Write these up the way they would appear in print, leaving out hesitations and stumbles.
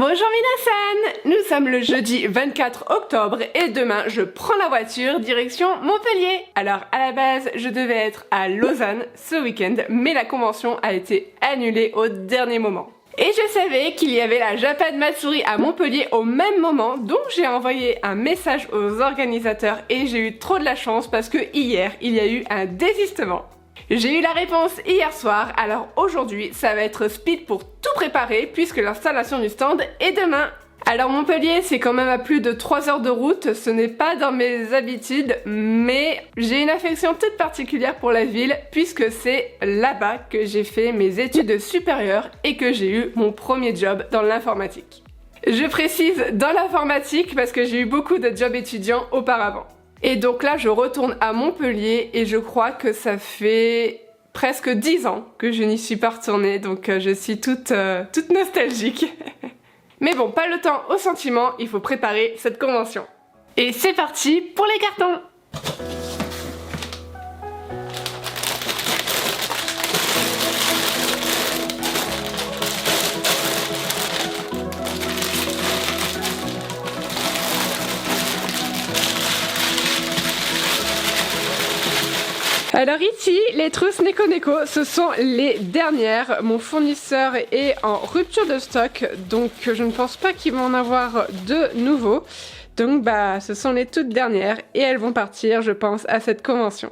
Bonjour Minasan, nous sommes le jeudi 24 octobre et demain je prends la voiture direction Montpellier. Alors à la base je devais être à Lausanne ce week-end mais la convention a été annulée au dernier moment. Et je savais qu'il y avait la Japan Matsuri à Montpellier au même moment, donc j'ai envoyé un message aux organisateurs et j'ai eu trop de la chance parce que hier il y a eu un désistement. J'ai eu la réponse hier soir, alors aujourd'hui ça va être speed pour tout préparer puisque l'installation du stand est demain. Alors Montpellier c'est quand même à plus de 3 heures de route, ce n'est pas dans mes habitudes, mais j'ai une affection toute particulière pour la ville puisque c'est là-bas que j'ai fait mes études supérieures et que j'ai eu mon premier job dans l'informatique. Je précise dans l'informatique parce que j'ai eu beaucoup de jobs étudiants auparavant. Et donc là je retourne à Montpellier et je crois que ça fait presque 10 ans que je n'y suis pas retournée, donc je suis toute nostalgique. Mais bon, pas le temps au sentiment, il faut préparer cette convention. Et c'est parti pour les cartons! Alors ici, les trousses Neko Neko, ce sont les dernières. Mon fournisseur est en rupture de stock, donc je ne pense pas qu'il va en avoir de nouveaux. Donc ce sont les toutes dernières et elles vont partir, je pense, à cette convention.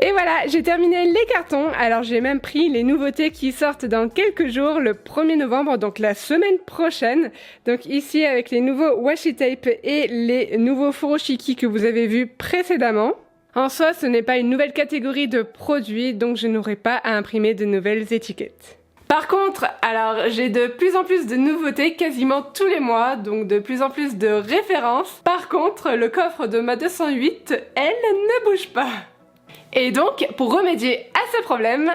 Et voilà, j'ai terminé les cartons, alors j'ai même pris les nouveautés qui sortent dans quelques jours, le 1er novembre, donc la semaine prochaine. Donc ici avec les nouveaux washi tape et les nouveaux furoshiki que vous avez vus précédemment. En soi, ce n'est pas une nouvelle catégorie de produits, donc je n'aurai pas à imprimer de nouvelles étiquettes. Par contre, alors j'ai de plus en plus de nouveautés quasiment tous les mois, donc de plus en plus de références. Par contre, le coffre de ma 208, elle ne bouge pas. Et donc, pour remédier à ce problème,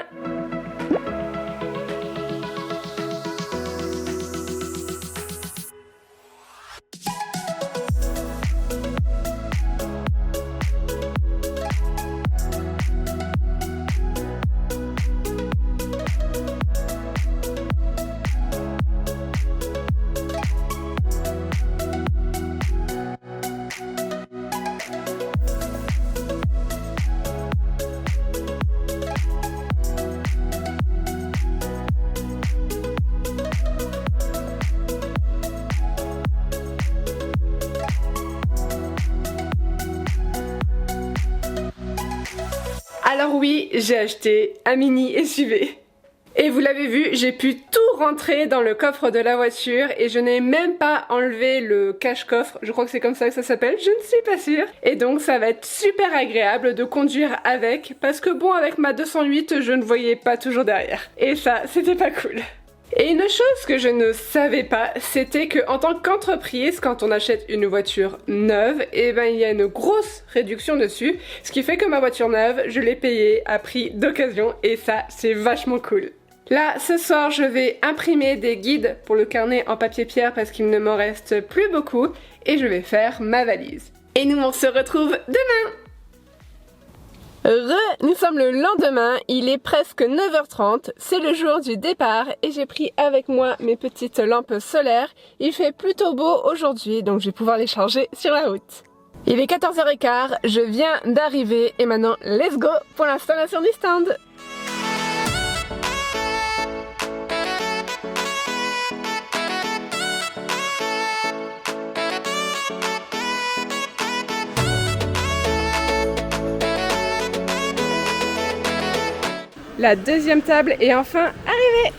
alors oui, j'ai acheté un mini SUV. Et vous l'avez vu, j'ai pu tout rentrer dans le coffre de la voiture et je n'ai même pas enlevé le cache-coffre, je crois que c'est comme ça que ça s'appelle, je ne suis pas sûre. Et donc ça va être super agréable de conduire avec, parce que bon, avec ma 208, je ne voyais pas toujours derrière. Et ça, c'était pas cool. Et une chose que je ne savais pas, c'était que en tant qu'entreprise, quand on achète une voiture neuve, il y a une grosse réduction dessus, ce qui fait que ma voiture neuve, je l'ai payée à prix d'occasion et ça, c'est vachement cool. Là, ce soir, je vais imprimer des guides pour le carnet en papier pierre parce qu'il ne m'en reste plus beaucoup et je vais faire ma valise. Et nous, on se retrouve demain! Nous sommes le lendemain, il est presque 9h30, c'est le jour du départ et j'ai pris avec moi mes petites lampes solaires. Il fait plutôt beau aujourd'hui, donc je vais pouvoir les charger sur la route. Il est 14h15, je viens d'arriver et maintenant let's go pour l'installation du stand. La deuxième table est enfin arrivée.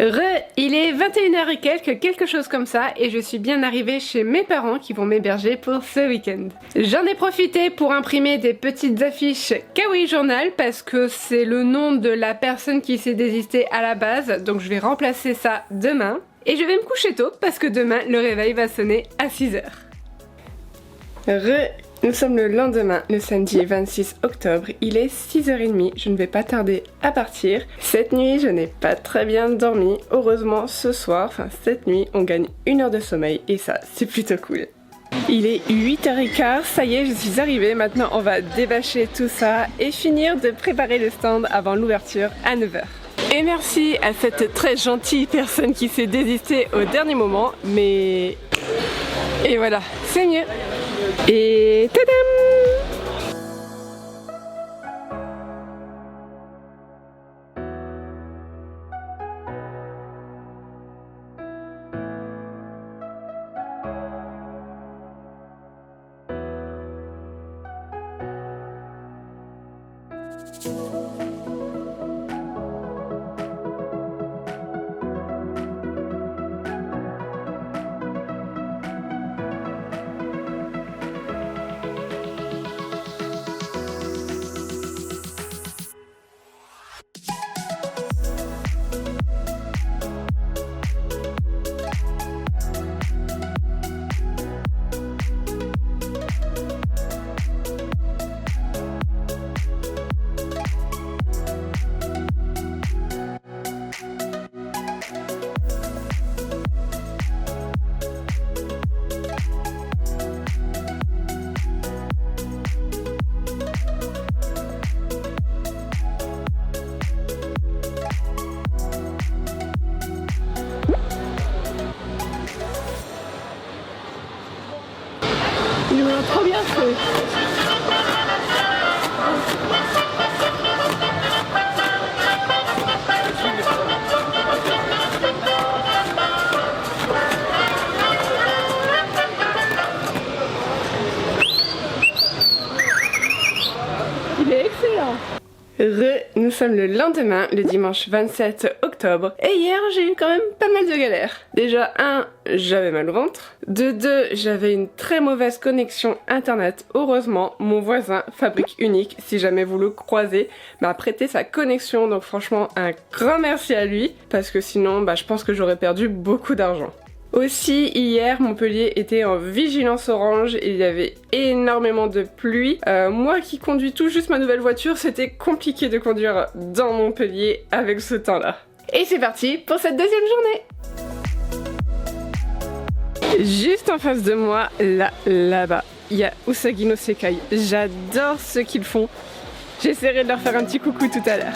Il est 21h et quelque chose comme ça, et je suis bien arrivée chez mes parents qui vont m'héberger pour ce week-end. J'en ai profité pour imprimer des petites affiches Kawaii Journal parce que c'est le nom de la personne qui s'est désistée à la base, donc je vais remplacer ça demain. Et je vais me coucher tôt parce que demain le réveil va sonner à 6h. Nous sommes le lendemain, le samedi 26 octobre, il est 6h30, je ne vais pas tarder à partir. Cette nuit, je n'ai pas très bien dormi, heureusement ce soir, cette nuit, on gagne 1 heure de sommeil et ça, c'est plutôt cool. Il est 8h15, ça y est, je suis arrivée, maintenant on va débâcher tout ça et finir de préparer le stand avant l'ouverture à 9h. Et merci à cette très gentille personne qui s'est désistée au dernier moment, mais... Et voilà, c'est mieux. Et tadam! Il me l'a trop bien fait. Il est excellent. Nous sommes le lendemain, le dimanche 27 octobre, et hier j'ai eu quand même pas mal de galères. Déjà 1, j'avais mal au ventre. De 2, j'avais une très mauvaise connexion internet. Heureusement, mon voisin, Fabrique Unique, si jamais vous le croisez, m'a prêté sa connexion, donc franchement un grand merci à lui, parce que sinon je pense que j'aurais perdu beaucoup d'argent. Aussi, hier, Montpellier était en vigilance orange et il y avait énormément de pluie. Moi qui conduis tout juste ma nouvelle voiture, c'était compliqué de conduire dans Montpellier avec ce temps-là. Et c'est parti pour cette deuxième journée. Juste en face de moi, là-bas, il y a Usagi no Sekai. J'adore ce qu'ils font. J'essaierai de leur faire un petit coucou tout à l'heure.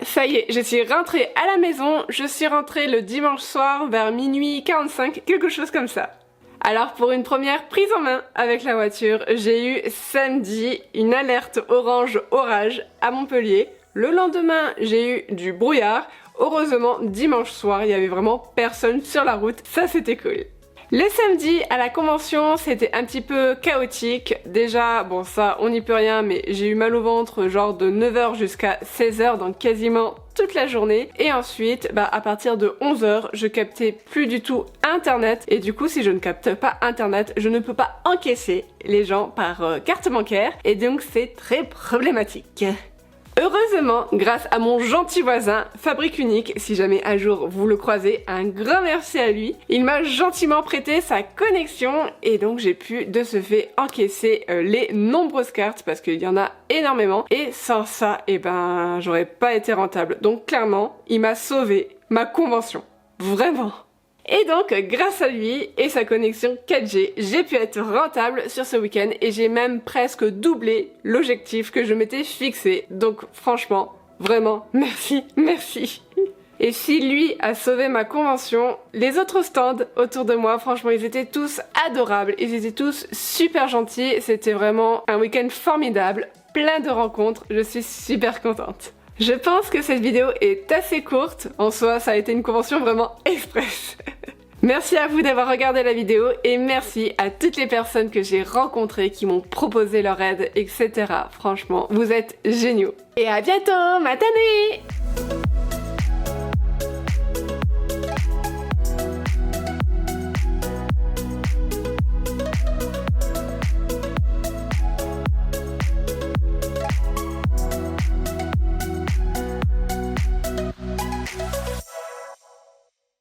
Ça y est, je suis rentrée à la maison, je suis rentrée le dimanche soir vers minuit 45, quelque chose comme ça. Alors pour une première prise en main avec la voiture, j'ai eu samedi une alerte orange orage à Montpellier. Le lendemain, j'ai eu du brouillard. Heureusement, dimanche soir, il y avait vraiment personne sur la route, ça c'était cool. Le samedi à la convention, c'était un petit peu chaotique. Déjà, bon ça on n'y peut rien, mais j'ai eu mal au ventre genre de 9h jusqu'à 16h, donc quasiment toute la journée. Et ensuite, à partir de 11h, je captais plus du tout internet. Et du coup, si je ne capte pas internet, je ne peux pas encaisser les gens par carte bancaire. Et donc c'est très problématique. Heureusement, grâce à mon gentil voisin, Fabrique Unique, si jamais un jour vous le croisez, un grand merci à lui. Il m'a gentiment prêté sa connexion et donc j'ai pu de ce fait encaisser les nombreuses cartes parce qu'il y en a énormément. Et sans ça, j'aurais pas été rentable. Donc clairement, il m'a sauvé ma convention. Vraiment. Et donc, grâce à lui et sa connexion 4G, j'ai pu être rentable sur ce week-end et j'ai même presque doublé l'objectif que je m'étais fixé. Donc franchement, vraiment, merci, merci. Et si lui a sauvé ma convention, les autres stands autour de moi, franchement, ils étaient tous adorables, ils étaient tous super gentils, c'était vraiment un week-end formidable, plein de rencontres, je suis super contente. Je pense que cette vidéo est assez courte, en soi ça a été une convention vraiment express. Merci à vous d'avoir regardé la vidéo et merci à toutes les personnes que j'ai rencontrées qui m'ont proposé leur aide, etc. Franchement, vous êtes géniaux. Et à bientôt, matane!